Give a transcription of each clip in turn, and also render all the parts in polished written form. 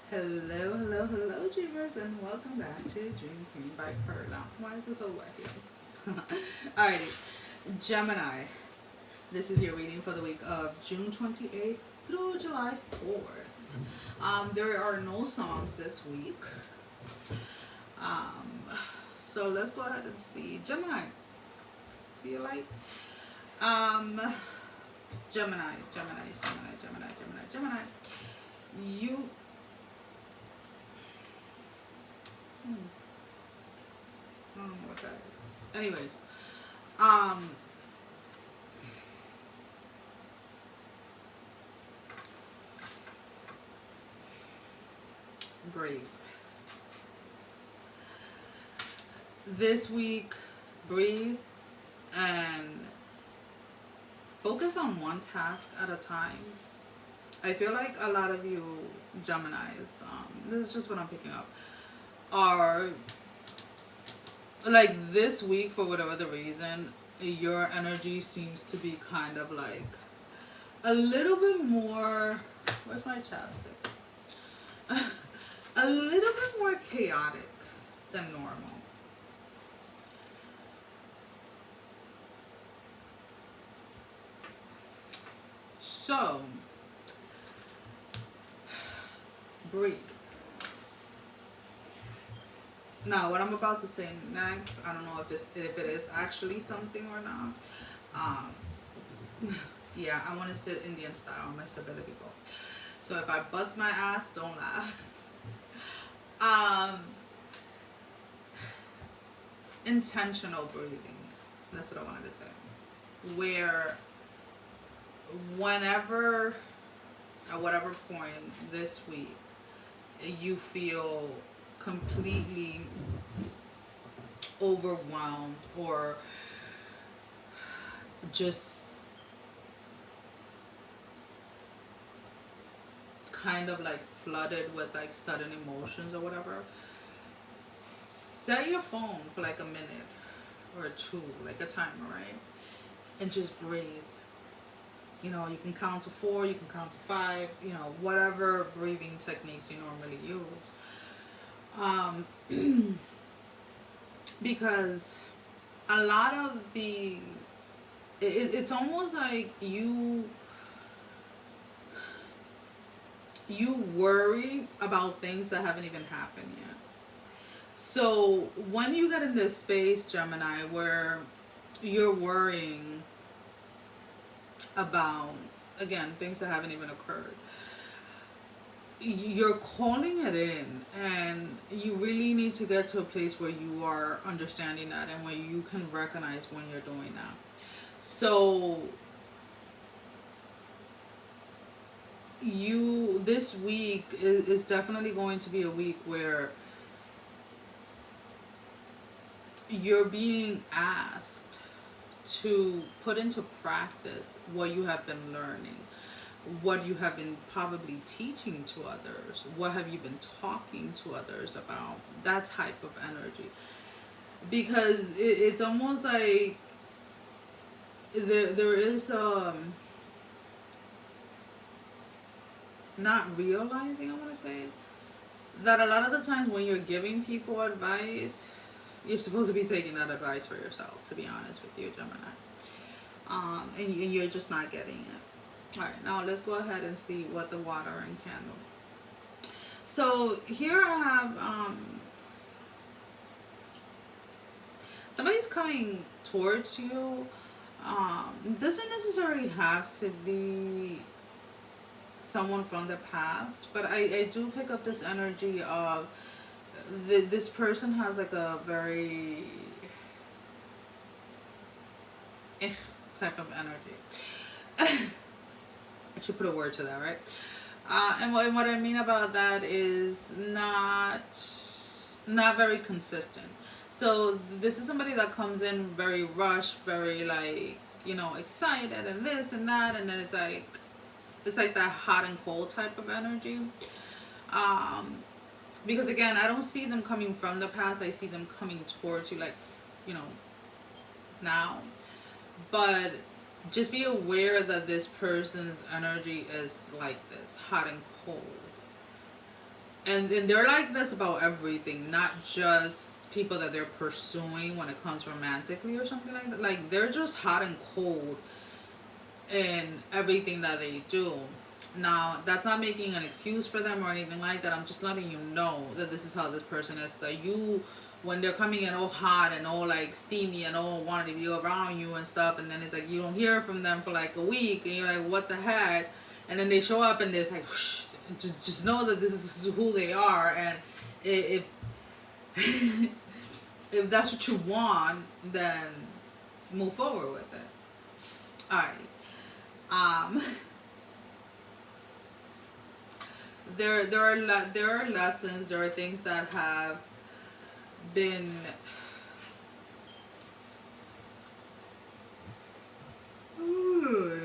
Hello, dreamers, and welcome back to Dream Queen by Perla. Why is it so wet here? Alrighty, Gemini. This is your reading for the week of June 28th through July 4th. There are no songs this week. So let's go ahead and see. Gemini. See you light? Gemini. You I don't know what that is. Anyways, breathe. This week, breathe and focus on one task at a time. I feel like a lot of you Geminis, this is just what I'm picking up, are like this week, for whatever the reason, your energy seems to be kind of like a little bit more, where's my chapstick? A little bit more chaotic than normal. So, breathe. Now, what I'm about to say next, I don't know if it is actually something or not. Yeah, I want to sit Indian style on my stability ball. So if I bust my ass, don't laugh. Intentional breathing. That's what I wanted to say. Where whenever, at whatever point this week, you feel completely overwhelmed or just kind of like flooded with like sudden emotions or whatever, set your phone for like a minute or two, like a timer, right? And just breathe. You know, you can count to 4, you can count to 5, you know, whatever breathing techniques you normally use. Because a lot of it's almost like you worry about things that haven't even happened yet. So when you get in this space, Gemini, where you're worrying about, again, things that haven't even occurred, you're calling it in, and you really need to get to a place where you are understanding that and where you can recognize when you're doing that. So this week is definitely going to be a week where you're being asked to put into practice what you have been learning, what you have been probably teaching to others, what have you been talking to others about, that type of energy. Because it's almost like there is not realizing, I want to say, that a lot of the times when you're giving people advice, you're supposed to be taking that advice for yourself, to be honest with you, Gemini. And you're just not getting it. Alright, now let's go ahead and see what the water and candle. So here I have somebody's coming towards you. Doesn't necessarily have to be someone from the past, but I do pick up this energy of this person has like a very type of energy. I should put a word to that, right? And what I mean about that is not very consistent. So this is somebody that comes in very rushed, very like, you know, excited and this and that, and then it's like that hot and cold type of energy. Because again, I don't see them coming from the past. I see them coming towards you, like, you know, now. But just be aware that this person's energy is like this, hot and cold. and they're like this about everything, not just people that they're pursuing when it comes romantically or something like that. Like, they're just hot and cold in everything that they do. Now, that's not making an excuse for them or anything like that. I'm just letting you know that this is how this person is. That you, when they're coming in all hot and all like steamy and all wanting to be around you and stuff, and then it's like you don't hear from them for like a week, and you're like, what the heck? And then they show up and there's like, whoosh, just know that this is who they are, and if if that's what you want, then move forward with it. Alright. There are lessons, there are things that have been hold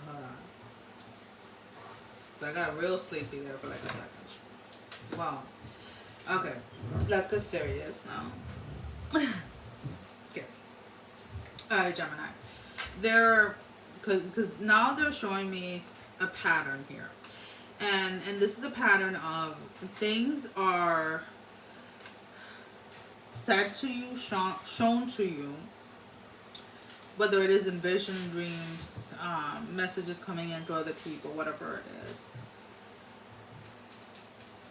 on. So I got real sleepy there for like a second. Wow. Okay, let's get serious now. Okay. Alright, Gemini. Because now they're showing me a pattern here. And this is a pattern of things are said to you, shown to you, whether it is in vision, dreams, messages coming in through other people, whatever it is,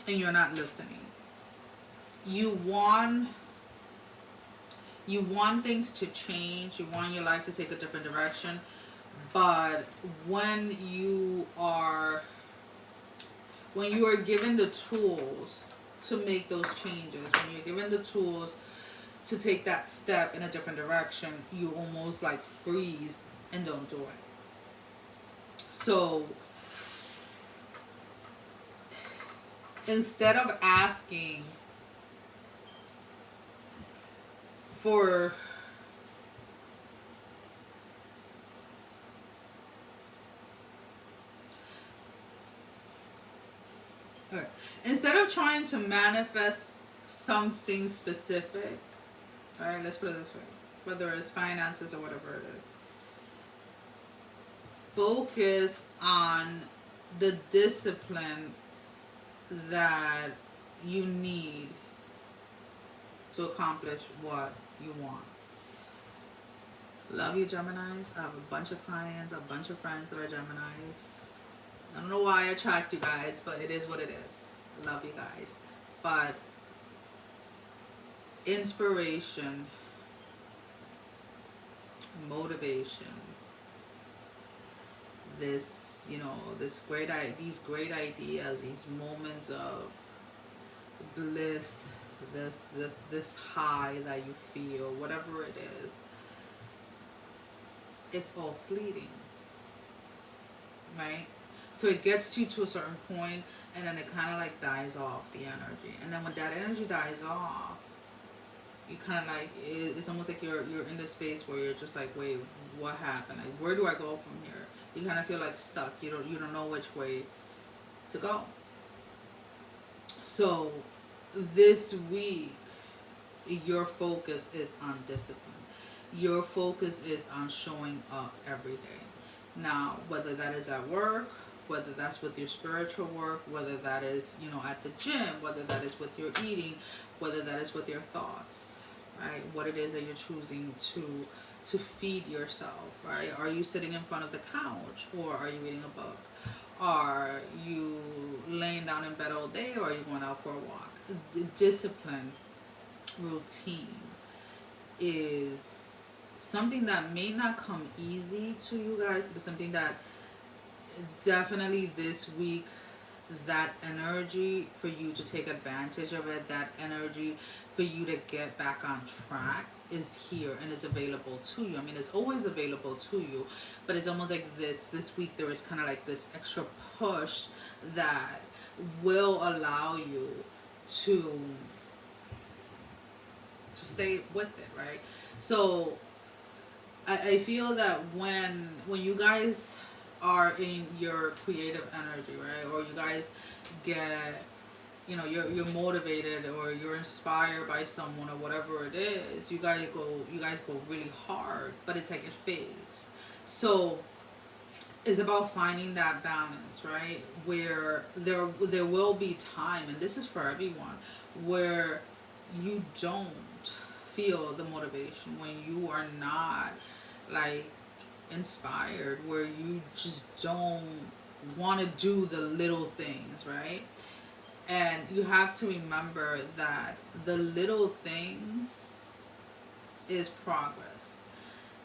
and you're not listening. You want things to change, you want your life to take a different direction, but when you are given the tools to make those changes, when you're given the tools to take that step in a different direction, you almost like freeze and don't do it. So instead of asking for okay. Instead of trying to manifest something specific, all right, let's put it this way, whether it's finances or whatever it is, focus on the discipline that you need to accomplish what you want. Love you, Geminis. I have a bunch of clients, a bunch of friends that are Geminis. I don't know why I attract you guys, but it is what it is. Love you guys. But inspiration, motivation, these great ideas, these moments of bliss, this high that you feel, whatever it is, it's all fleeting, right? So it gets you to a certain point, and then it kind of like dies off, the energy. And then when that energy dies off, you kind of like, it's almost like you're in this space where you're just like, wait, what happened? Like, where do I go from here? You kind of feel like stuck. You don't know which way to go. So this week, your focus is on discipline. Your focus is on showing up every day. Now, whether that is at work, whether that's with your spiritual work, whether that is, at the gym, whether that is with your eating, whether that is with your thoughts, right? What it is that you're choosing to feed yourself, right? Are you sitting in front of the couch, or are you reading a book? Are you laying down in bed all day, or are you going out for a walk? The discipline, routine is something that may not come easy to you guys, but something that definitely this week, that energy for you to take advantage of it, that energy for you to get back on track is here and is available to you. I mean, it's always available to you, but it's almost like this week there is kind of like this extra push that will allow you to stay with it, right? So I feel that when you guys are in your creative energy, right, or you guys get, you're motivated, or you're inspired by someone, or whatever it is, you guys go really hard, but it's like it fades. So is about finding that balance, right? Where there will be time, and this is for everyone, where you don't feel the motivation, when you are not like inspired, where you just don't want to do the little things, right? And you have to remember that the little things is progress.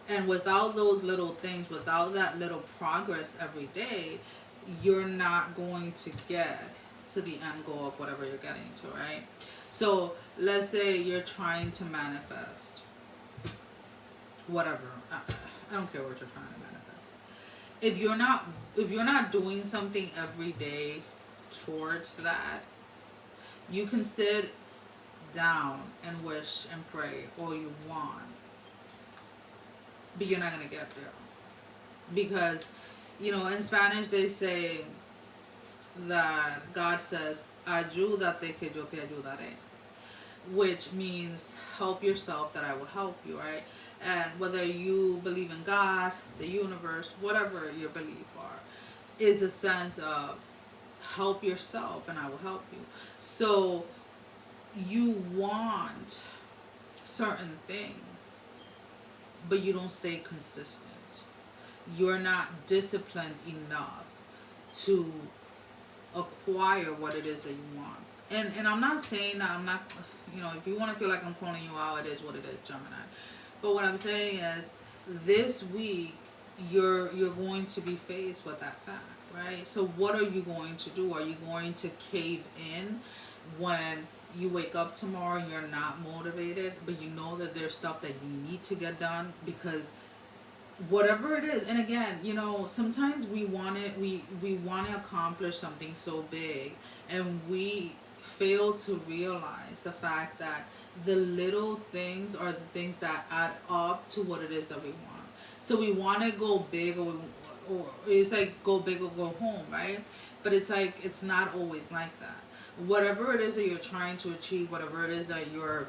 And without those little things, without that little progress every day, you're not going to get to the end goal of whatever you're getting to, right? So let's say you're trying to manifest whatever. I don't care what you're trying to manifest. If you're not doing something every day towards that, you can sit down and wish and pray all you want, but you're not gonna get there. Because, in Spanish they say that God says, ayúdate que yo te ayudaré, which means help yourself that I will help you, right? And whether you believe in God, the universe, whatever your belief are, is a sense of help yourself and I will help you. So you want certain things, but you don't stay consistent. You're not disciplined enough to acquire what it is that you want. And I'm not saying that I'm not, if you want to feel like I'm calling you out, it is what it is, Gemini. But what I'm saying is, this week you're going to be faced with that fact, right? So what are you going to do? Are you going to cave in when you wake up tomorrow and you're not motivated, but you know that there's stuff that you need to get done? Because whatever it is, and again, sometimes we want to accomplish something so big, and we fail to realize the fact that the little things are the things that add up to what it is that we want. So we want to go big, or it's like go big or go home, right? But it's like, it's not always like that. Whatever it is that you're trying to achieve, whatever it is that you're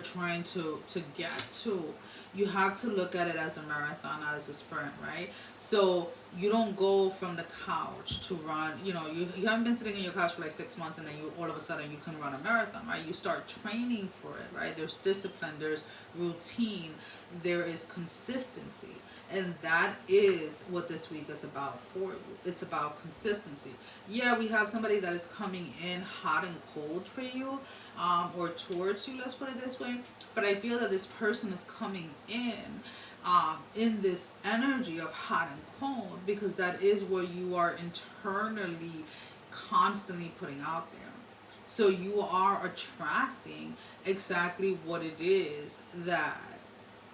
trying to get to, you have to look at it as a marathon, not as a sprint, right? So you don't go from the couch to run, you haven't been sitting on your couch for like 6 months and then you all of a sudden you can run a marathon, right? You start training for it, right? There's discipline, there's routine, there is consistency. And that is what this week is about for you. It's about consistency. Yeah, we have somebody that is coming in hot and cold for you, or towards you, let's put it this way. But I feel that this person is coming in this energy of hot and cold, because that is where you are internally constantly putting out there. So you are attracting exactly what it is that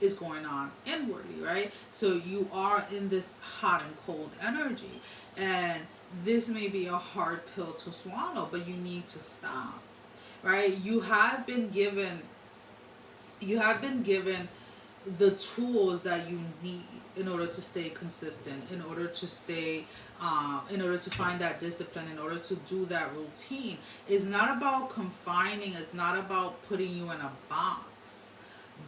is going on inwardly, right? So you are in this hot and cold energy, and this may be a hard pill to swallow, but you need to stop, right? You have been given the tools that you need in order to stay consistent, in order to stay in order to find that discipline, in order to do that routine. It's not about confining, it's not about putting you in a box,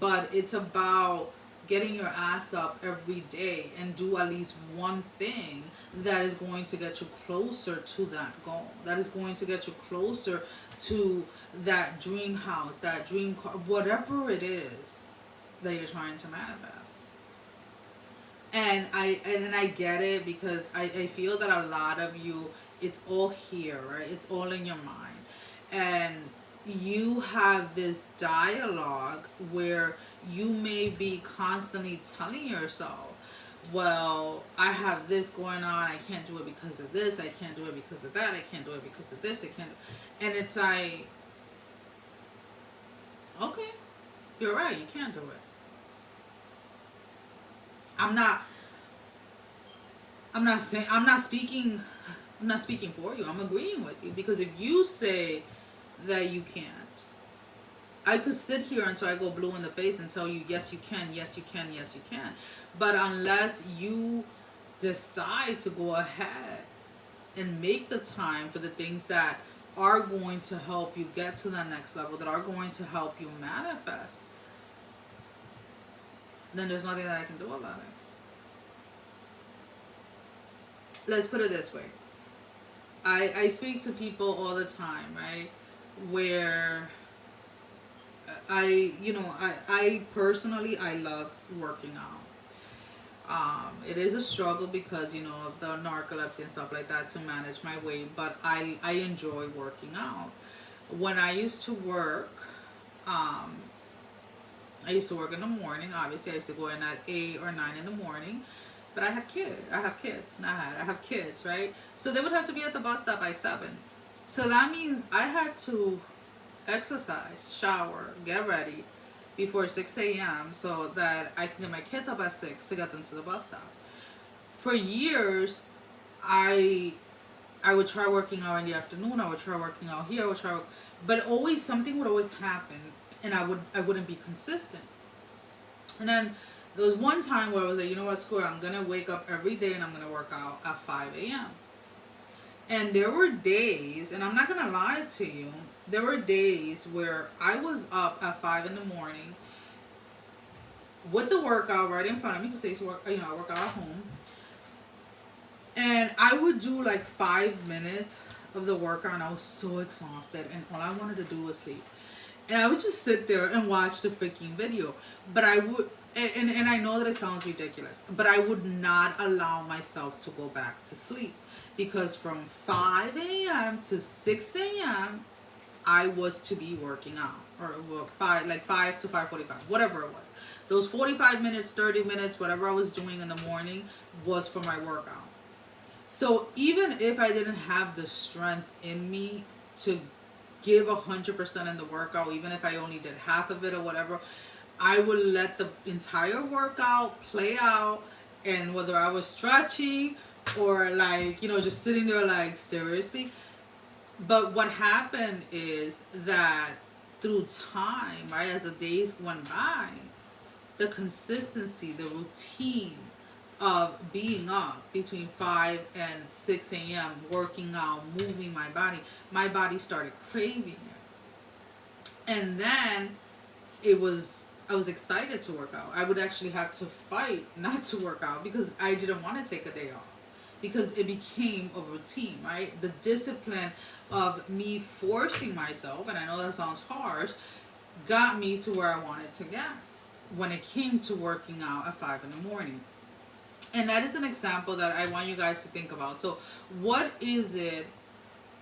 but it's about getting your ass up every day and do at least one thing that is going to get you closer to that goal, that is going to get you closer to that dream house, that dream car, whatever it is that you're trying to manifest. And I get it, because I feel that a lot of you, it's all here, right? It's all in your mind. And you have this dialogue where you may be constantly telling yourself, well, I have this going on, I can't do it because of this, I can't do it because of that, I can't do it because of this, I can't do. And it's like, okay, you're right, you can't do it. I'm not speaking for you. I'm agreeing with you, because if you say that you can't, I could sit here until I go blue in the face and tell you, yes you can, yes you can, yes you can. But unless you decide to go ahead and make the time for the things that are going to help you get to the next level, that are going to help you manifest, then there's nothing that I can do about it. let's put it this way. I speak to people all the time, right? Where I personally, I love working out. It is a struggle because, of the narcolepsy and stuff like that to manage my weight, but I enjoy working out. When I used to work, I used to work in the morning. Obviously, I used to go in at 8 or 9 in the morning. But I have kids. I have kids, right? So they would have to be at the bus stop by 7. So that means I had to exercise, shower, get ready before 6 a.m. so that I can get my kids up at 6 to get them to the bus stop. For years, I would try working out in the afternoon. I would try working out here. But always something would always happen, and I wouldn't be consistent. And then there was one time where I was like, you know what, screw it. I'm gonna wake up every day and I'm gonna work out at 5 a.m. And there were days, and I'm not gonna lie to you, there were days where I was up at 5 in the morning with the workout right in front of me because I used to work, I work out at home. And I would do like 5 minutes of the workout, and I was so exhausted, and all I wanted to do was sleep. And I would just sit there and watch the freaking video. But I would, and I know that it sounds ridiculous, but I would not allow myself to go back to sleep. Because from 5 a.m. to 6 a.m., I was to be working out. Or 5 to 5:45, whatever it was. Those 45 minutes, 30 minutes, whatever I was doing in the morning was for my workout. So even if I didn't have the strength in me to give 100% in the workout, even if I only did half of it or whatever, I would let the entire workout play out. And whether I was stretching or just sitting there like, seriously. But what happened is that through time, right, as the days went by, the consistency, the routine of being up between 5 and 6 a.m., working out, moving my body started craving it. And then I was excited to work out. I would actually have to fight not to work out because I didn't want to take a day off. Because it became a routine, right? The discipline of me forcing myself, and I know that sounds harsh, got me to where I wanted to get when it came to working out at 5 in the morning. And that is an example that I want you guys to think about. So what is it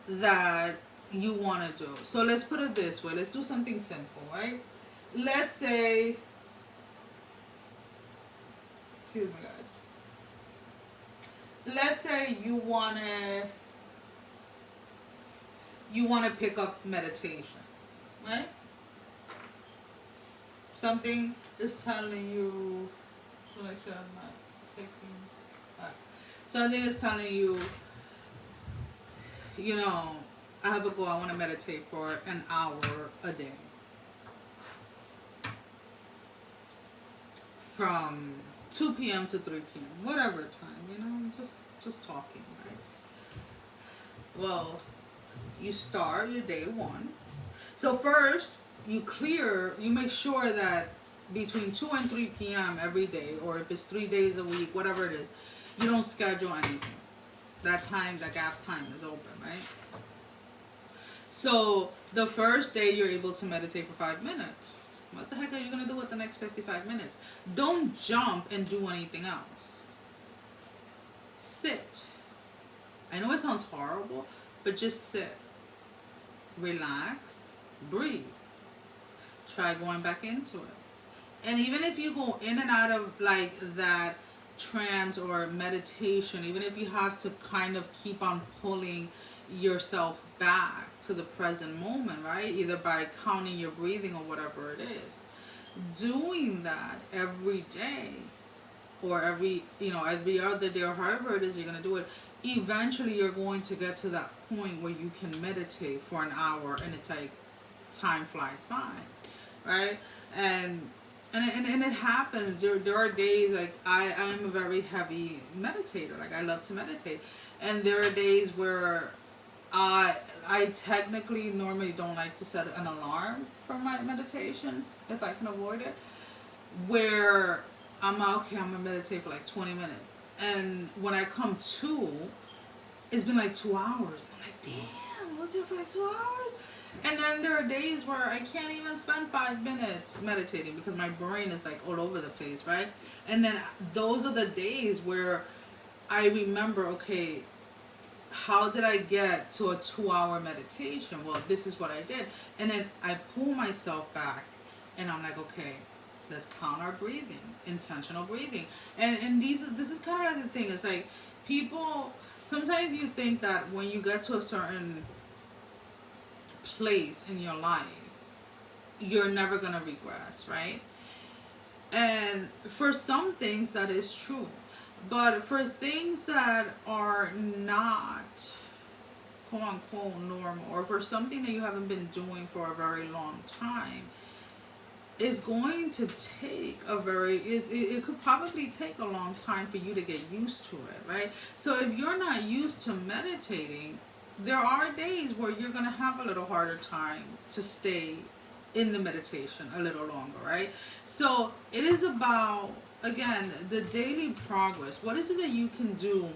that you want to do? So let's put it this way. Let's do something simple, right? Let's say, excuse me guys. Let's say you want to pick up meditation, right? Something is telling you, so make sure I'm not taking, something is telling you, I have a goal, I want to meditate for an hour a day. From 2 p.m. to 3 p.m., whatever time, just talking, right? Well, you start your day 1. So first, you make sure that between 2 and 3 p.m. every day, or if it's 3 days a week, whatever it is, you don't schedule anything. That gap time is open, right? So the first day you're able to meditate for 5 minutes. What the heck are you going to do with the next 55 minutes? Don't jump and do anything else. Sit. I know it sounds horrible, but just sit. Relax. Breathe. Try going back into it. And even if you go in and out of like that trance or meditation, even if you have to kind of keep on pulling yourself back to the present moment, right? Either by counting your breathing or whatever it is. Doing that every day or every other day or however it is you're going to do it, eventually you're going to get to that point where you can meditate for an hour and it's like time flies by, right? And it happens. There are days like I am a very heavy meditator. Like I love to meditate. And there are days where I technically normally don't like to set an alarm for my meditations if I can avoid it. Where I'm going to meditate for like 20 minutes. And when I come to, it's been like 2 hours. I'm like, damn, I was there for like 2 hours. And then there are days where I can't even spend 5 minutes meditating because my brain is like all over the place, right? And then those are the days where I remember, okay, how did I get to a 2 hour meditation? Well, this is what I did. And then I pull myself back and I'm like, okay, let's count our breathing, intentional breathing. And this is kind of like the thing. It's like people, sometimes you think that when you get to a certain place in your life, you're never going to regress, right? And for some things that is true. But for things that are not quote unquote normal, or for something that you haven't been doing for a very long time, it's going to take it could probably take a long time for you to get used to it, right? So if you're not used to meditating, there are days where you're going to have a little harder time to stay in the meditation a little longer, right? So it is about, again, the daily progress. What is it that you can do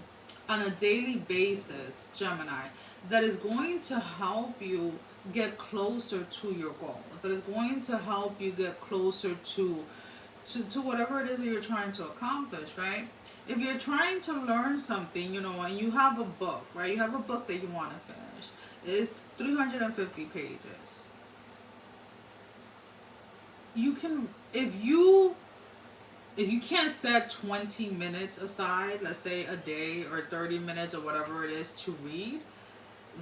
on a daily basis, Gemini, that is going to help you get closer to your goals, that is going to help you get closer to whatever it is that you're trying to accomplish, right? If you're trying to learn something, and you have a book, right? You have a book that you want to finish. It's 350 pages. You can, if you can't set 20 minutes aside, let's say a day, or 30 minutes or whatever it is to read,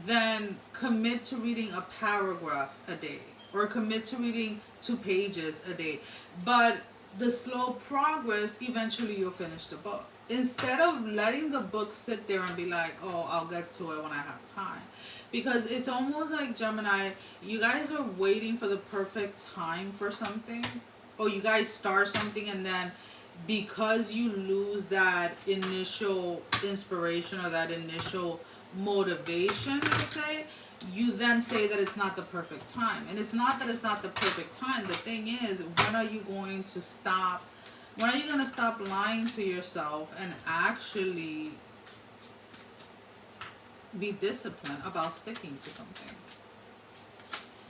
then commit to reading a paragraph a day, or commit to reading 2 pages a day. But the slow progress, eventually you'll finish the book. Instead of letting the book sit there and be like, oh, I'll get to it when I have time. Because it's almost like, Gemini, you guys are waiting for the perfect time for something. Or you guys start something, and then because you lose that initial inspiration or that initial motivation, let's say, you then say that it's not the perfect time. And it's not that it's not the perfect time. The thing is, when are you going to stop? When are you going to stop lying to yourself and actually be disciplined about sticking to something?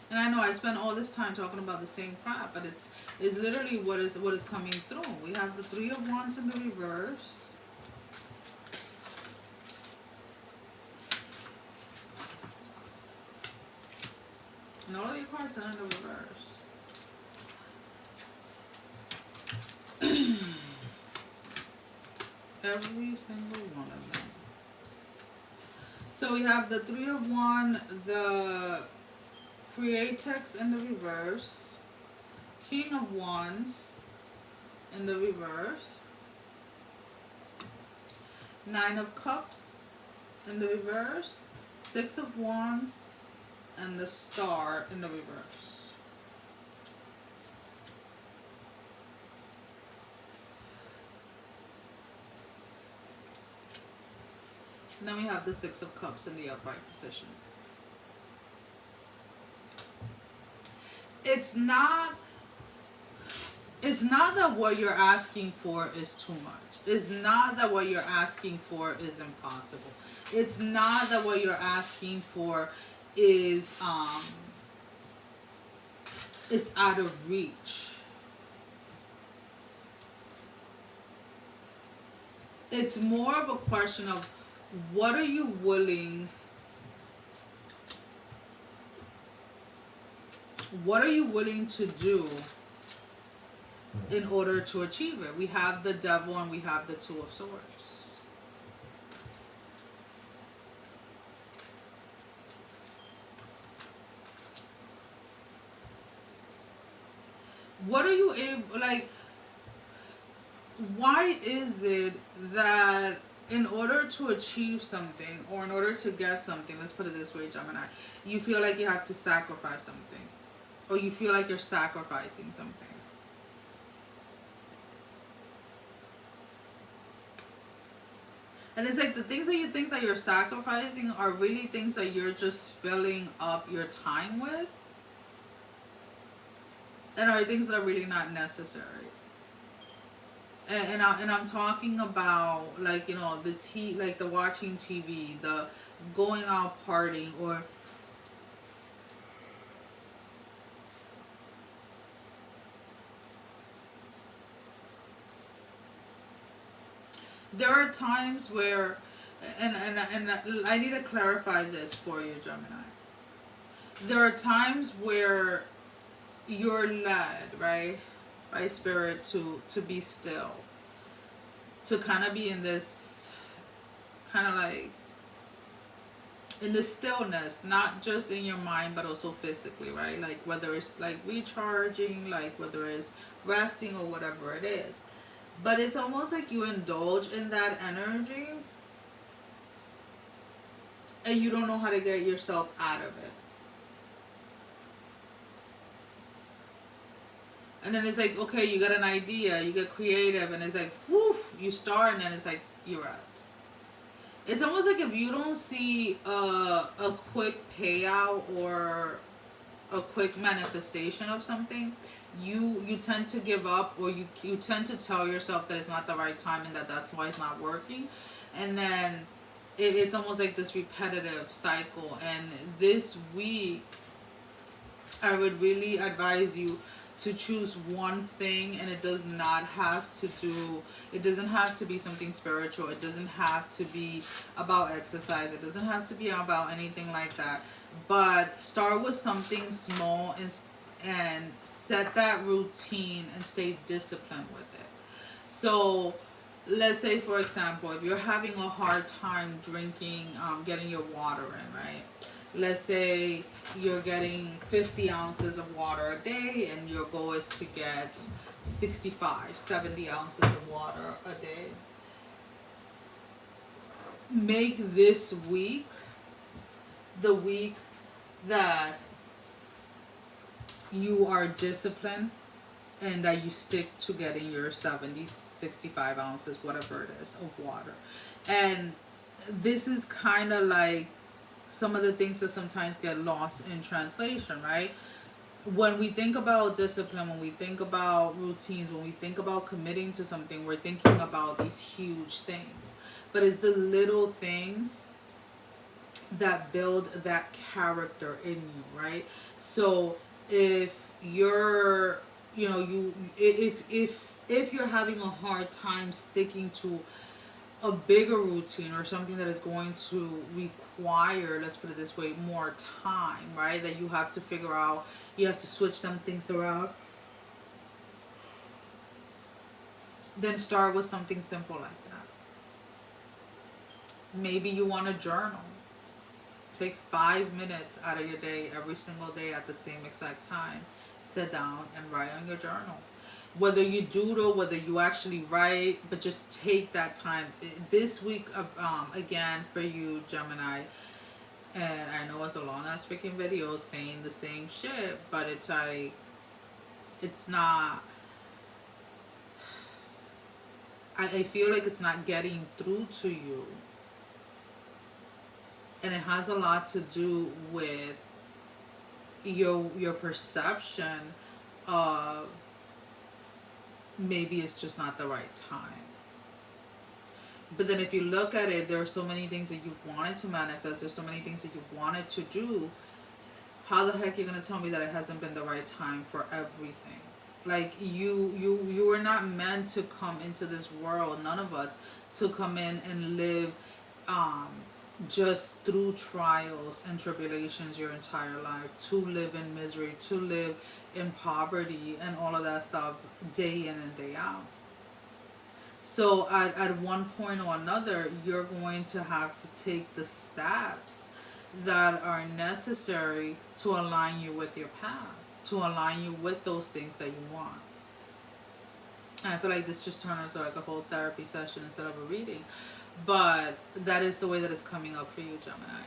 And I know I spent all this time talking about the same crap, but it's literally what is coming through. We have the 3 of Wands in the reverse. And all of your cards are in the reverse. Every single one of them. So we have the 3 of Wands, the Createx in the reverse, King of Wands in the reverse, 9 of Cups in the reverse, 6 of Wands, and the Star in the reverse. And then we have the 6 of Cups in the upright position. It's not that what you're asking for is too much. It's not that what you're asking for is impossible. It's not that what you're asking for is it's out of reach. It's more of a question of what are you willing to do in order to achieve it? We have the Devil and we have the 2 of Swords. What are you able, like, why is it that in order to achieve something, or in order to get something, let's put it this way, Gemini, you feel like you have to sacrifice something, or you feel like you're sacrificing something? And it's like the things that you think that you're sacrificing are really things that you're just filling up your time with, and are things that are really not necessary. And I'm talking about, like, you know, like the watching TV, the going out partying, or there are times where, and I need to clarify this for you, Gemini. There are times where you're led, right, by spirit to be still, to kind of be in this kind of like in the stillness, not just in your mind but also physically, right? Like whether it's like recharging, like whether it's resting or whatever it is. But it's almost like you indulge in that energy and you don't know how to get yourself out of it. And then it's like, okay, you got an idea, you get creative, and it's like, woof, you start, and then it's like, you rest. It's almost like if you don't see a quick payout or a quick manifestation of something, you tend to give up, or you tend to tell yourself that it's not the right time and that's why it's not working. And then it's almost like this repetitive cycle. And this week, I would really advise you to choose one thing, and it doesn't have to be something spiritual. It doesn't have to be about exercise. It doesn't have to be about anything like that. But start with something small and set that routine and stay disciplined with it. So let's say, for example, if you're having a hard time drinking, getting your water in, right? Let's say you're getting 50 ounces of water a day and your goal is to get 65, 70 ounces of water a day. Make this week the week that you are disciplined and that you stick to getting your 70, 65 ounces, whatever it is, of water. And this is kind of like some of the things that sometimes get lost in translation, right? When we think about discipline, when we think about routines, when we think about committing to something, we're thinking about these huge things. But it's the little things that build that character in you, right? So if you're, you know, if you're having a hard time sticking to a bigger routine or something that is going to require, let's put it this way, more time, right? That you have to figure out, you have to switch some things around. Then start with something simple like that. Maybe you want to journal. Take 5 minutes out of your day every single day at the same exact time. Sit down and write on your journal. Whether you doodle, whether you actually write, but just take that time. This week, again, for you, Gemini, and I know it's a long ass freaking video saying the same shit, but it's like, it's not, I feel like it's not getting through to you. And it has a lot to do with your perception of maybe it's just not the right time. But then if you look at it, there are so many things that you wanted to manifest. There's so many things that you wanted to do. How the heck are you going to tell me that it hasn't been the right time for everything? Like, you were not meant to come into this world, none of us, to come in and live just through trials and tribulations your entire life, to live in misery, to live in poverty and all of that stuff day in and day out. So at one point or another, you're going to have to take the steps that are necessary to align you with your path, to align you with those things that you want. And I feel like this just turned into like a whole therapy session instead of a reading. But that is the way that it's coming up for you, Gemini.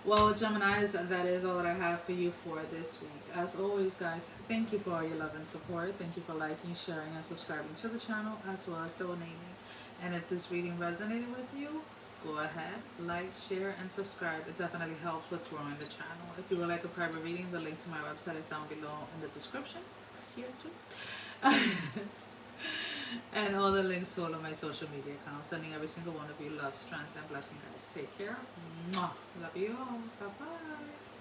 Well, Geminis, that is all that I have for you for this week. As always, guys, thank you for all your love and support. Thank you for liking, sharing, and subscribing to the channel, as well as donating. And if this reading resonated with you, go ahead, like, share, and subscribe. It definitely helps with growing the channel. If you would like a private reading, the link to my website is down below in the description. Here too. And all the links to all of my social media accounts. Sending every single one of you love, strength, and blessing, guys. Take care. Mwah. Love you all. Bye-bye.